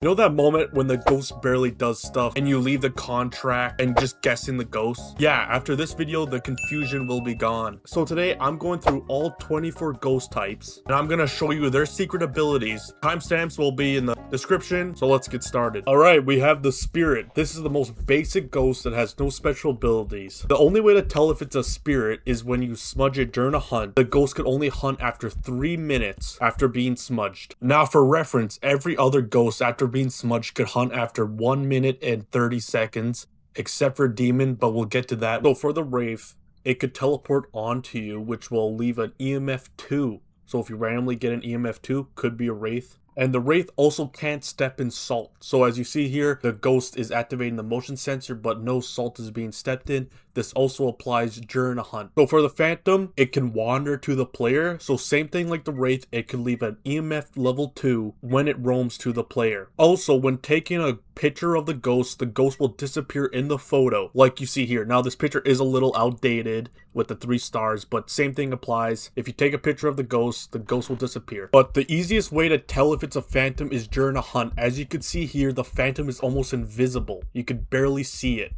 You know that moment when the ghost barely does stuff and you leave the contract and just guessing the ghost? Yeah, after this video, the confusion will be gone. So today, I'm going through all 24 ghost types and I'm gonna show you their secret abilities. Timestamps will be in the description, so let's get started. Alright, we have the spirit. This is the most basic ghost that has no special abilities. The only way to tell if it's a spirit is when you smudge it during a hunt. The ghost can only hunt after 3 minutes after being smudged. Now for reference, every other ghost after being smudged could hunt after 1 minute and 30 seconds, except for demon, but we'll get to that. So for the Wraith, it could teleport onto you, which will leave an EMF 2. So if you randomly get an EMF 2, could be a Wraith. And the Wraith also can't step in salt. So as you see here, the ghost is activating the motion sensor, but no salt is being stepped in. This also applies during a hunt. So for the Phantom, it can wander to the player. So same thing like the Wraith, it can leave an EMF level 2 when it roams to the player. Also, when taking a picture of the ghost will disappear in the photo, like you see here. Now this picture is a little outdated with the 3 stars, but same thing applies. If you take a picture of the ghost will disappear. But the easiest way to tell if it's a Phantom is during a hunt. As you can see here, the Phantom is almost invisible. You could barely see it.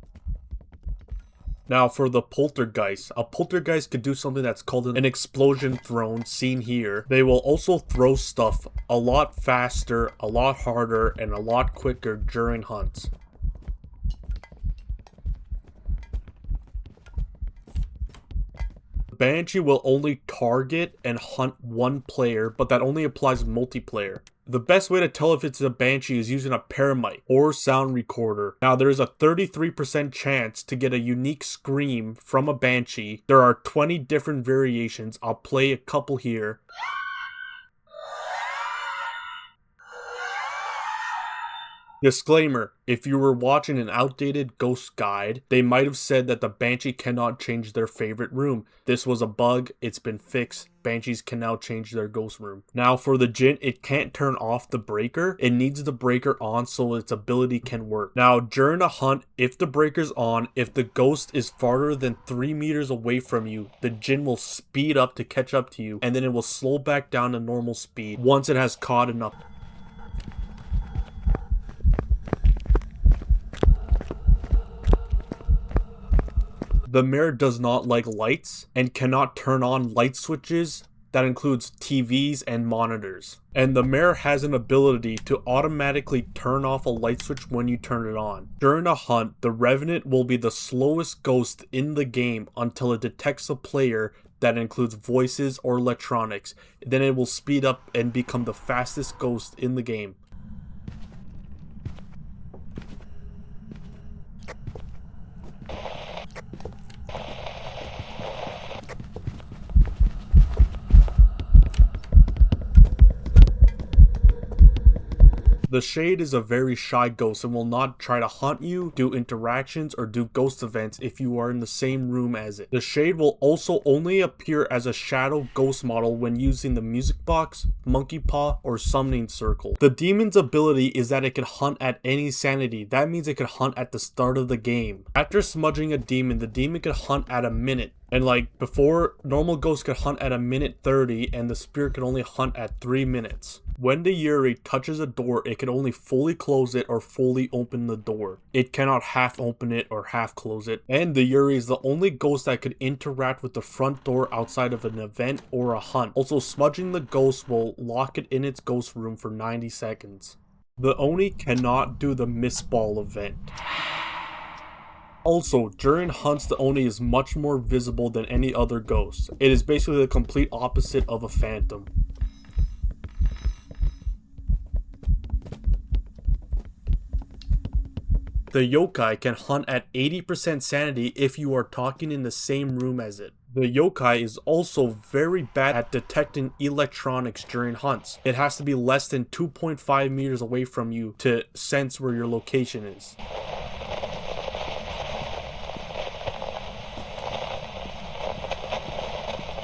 Now for the Poltergeist, a Poltergeist could do something that's called an explosion thrown, seen here. They will also throw stuff a lot faster, a lot harder, and a lot quicker during hunts. Banshee will only target and hunt one player, but that only applies multiplayer. The best way to tell if it's a Banshee is using a paramite or sound recorder. Now there is a 33% chance to get a unique scream from a Banshee. There are 20 different variations. I'll play a couple here. Disclaimer, if you were watching an outdated ghost guide, they might have said that the Banshee cannot change their favorite room. This was a bug, it's been fixed. Banshees can now change their ghost room. Now for the Jinn, it can't turn off the breaker. It needs the breaker on so its ability can work. Now during a hunt, if the breaker's on, if the ghost is farther than 3 meters away from you, the Jinn will speed up to catch up to you, and then it will slow back down to normal speed once it has caught enough. The Mare does not like lights and cannot turn on light switches. That includes TVs and monitors. And the Mare has an ability to automatically turn off a light switch when you turn it on. During a hunt, the Revenant will be the slowest ghost in the game until it detects a player that includes voices or electronics. Then it will speed up and become the fastest ghost in the game. The Shade is a very shy ghost and will not try to hunt you, do interactions, or do ghost events if you are in the same room as it. The Shade will also only appear as a shadow ghost model when using the music box, monkey paw, or summoning circle. The Demon's ability is that it can hunt at any sanity. That means it can hunt at the start of the game. After smudging a demon, the demon can hunt at a minute. And like before, normal ghosts could hunt at a minute 30 and the spirit can only hunt at 3 minutes. When the Yurei touches a door, it can only fully close it or fully open the door. It cannot half open it or half close it. And the Yurei is the only ghost that could interact with the front door outside of an event or a hunt. Also, smudging the ghost will lock it in its ghost room for 90 seconds. The Oni cannot do the Mist Ball event. Also, during hunts, the Oni is much more visible than any other ghost. It is basically the complete opposite of a Phantom. The Yokai can hunt at 80% sanity if you are talking in the same room as it. The Yokai is also very bad at detecting electronics during hunts. It has to be less than 2.5 meters away from you to sense where your location is.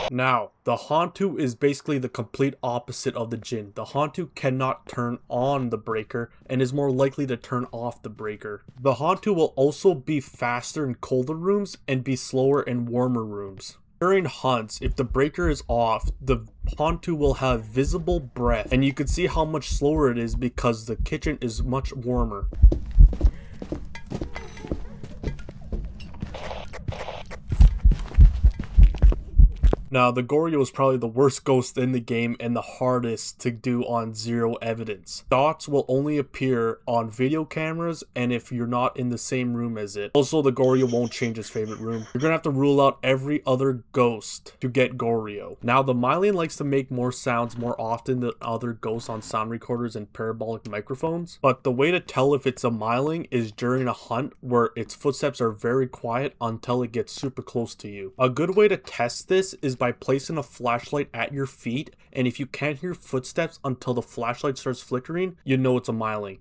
Now, the Hantu is basically the complete opposite of the Jinn. The Hantu cannot turn on the breaker and is more likely to turn off the breaker. The Hantu will also be faster in colder rooms and be slower in warmer rooms. During hunts, if the breaker is off, the Hantu will have visible breath, and you can see how much slower it is because the kitchen is much warmer. Now, the Goryo is probably the worst ghost in the game and the hardest to do on zero evidence. Dots will only appear on video cameras and if you're not in the same room as it. Also, the Goryo won't change his favorite room. You're gonna have to rule out every other ghost to get Goryo. Now, the Myling likes to make more sounds more often than other ghosts on sound recorders and parabolic microphones, but the way to tell if it's a Myling is during a hunt where its footsteps are very quiet until it gets super close to you. A good way to test this is by placing a flashlight at your feet, and if you can't hear footsteps until the flashlight starts flickering, you know it's a Myling.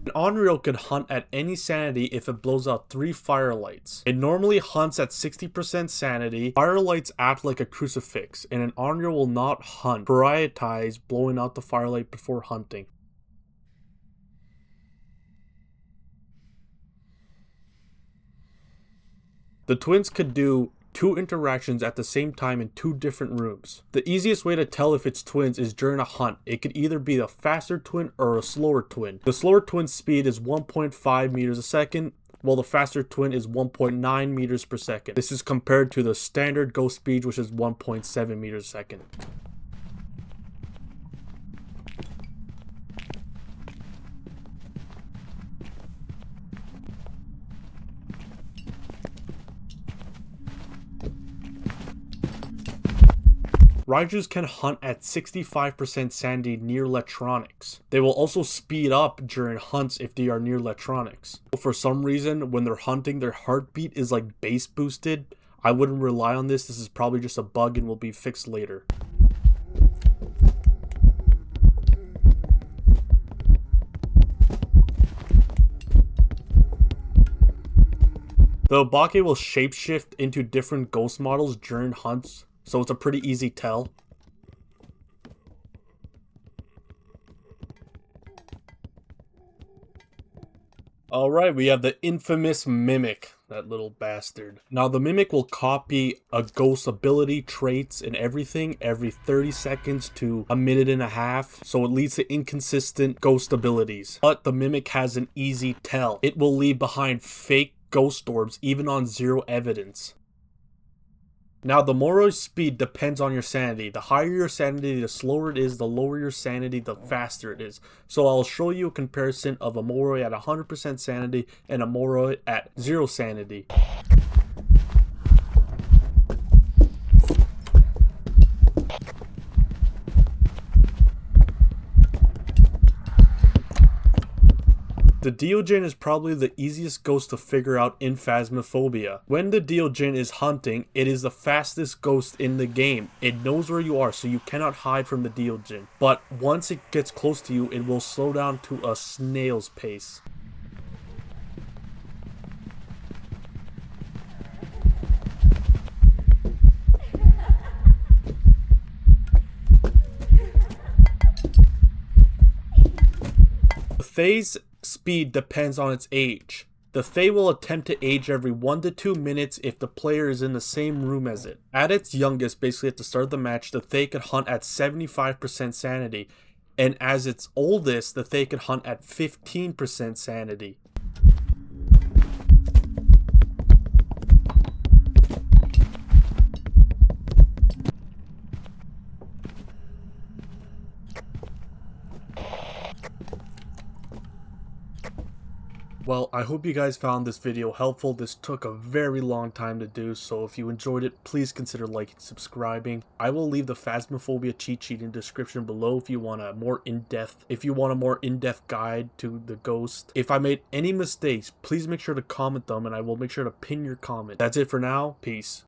An Onryo can hunt at any sanity if it blows out 3 firelights. It normally hunts at 60% sanity. Firelights act like a crucifix, and an Onryo will not hunt, prioritize blowing out the firelight before hunting. The twins could do 2 interactions at the same time in 2 different rooms. The easiest way to tell if it's twins is during a hunt. It could either be a faster twin or a slower twin. The slower twin's speed is 1.5 meters a second, while the faster twin is 1.9 meters per second. This is compared to the standard ghost speed, which is 1.7 meters a second. Raijus can hunt at 65% sanity near electronics. They will also speed up during hunts if they are near electronics. For some reason, when they're hunting, their heartbeat is like bass boosted. I wouldn't rely on this. This is probably just a bug and will be fixed later. The Obake will shapeshift into different ghost models during hunts, so it's a pretty easy tell. Alright, we have the infamous Mimic, that little bastard. Now the Mimic will copy a ghost ability, traits, and everything every 30 seconds to a minute and a half, so it leads to inconsistent ghost abilities. But the Mimic has an easy tell. It will leave behind fake ghost orbs even on zero evidence. Now, the Morio's speed depends on your sanity. The higher your sanity, the slower it is. The lower your sanity, the faster it is. So I'll show you a comparison of a Morio at 100% sanity and a Morio at 0 sanity. The Deogen is probably the easiest ghost to figure out in Phasmophobia. When the Deogen is hunting, it is the fastest ghost in the game. It knows where you are, so you cannot hide from the Deogen. But once it gets close to you, it will slow down to a snail's pace. Thaye's speed depends on its age. The Thaye will attempt to age every 1 to 2 minutes if the player is in the same room as it. At its youngest, basically at the start of the match, the Thaye could hunt at 75% sanity, and as its oldest, the Thaye could hunt at 15% sanity. Well, I hope you guys found this video helpful. This took a very long time to do, so if you enjoyed it, please consider liking and subscribing. I will leave the Phasmophobia cheat sheet in the description below if you want a more in-depth guide to the ghost. If I made any mistakes, please make sure to comment them and I will make sure to pin your comment. That's it for now. Peace.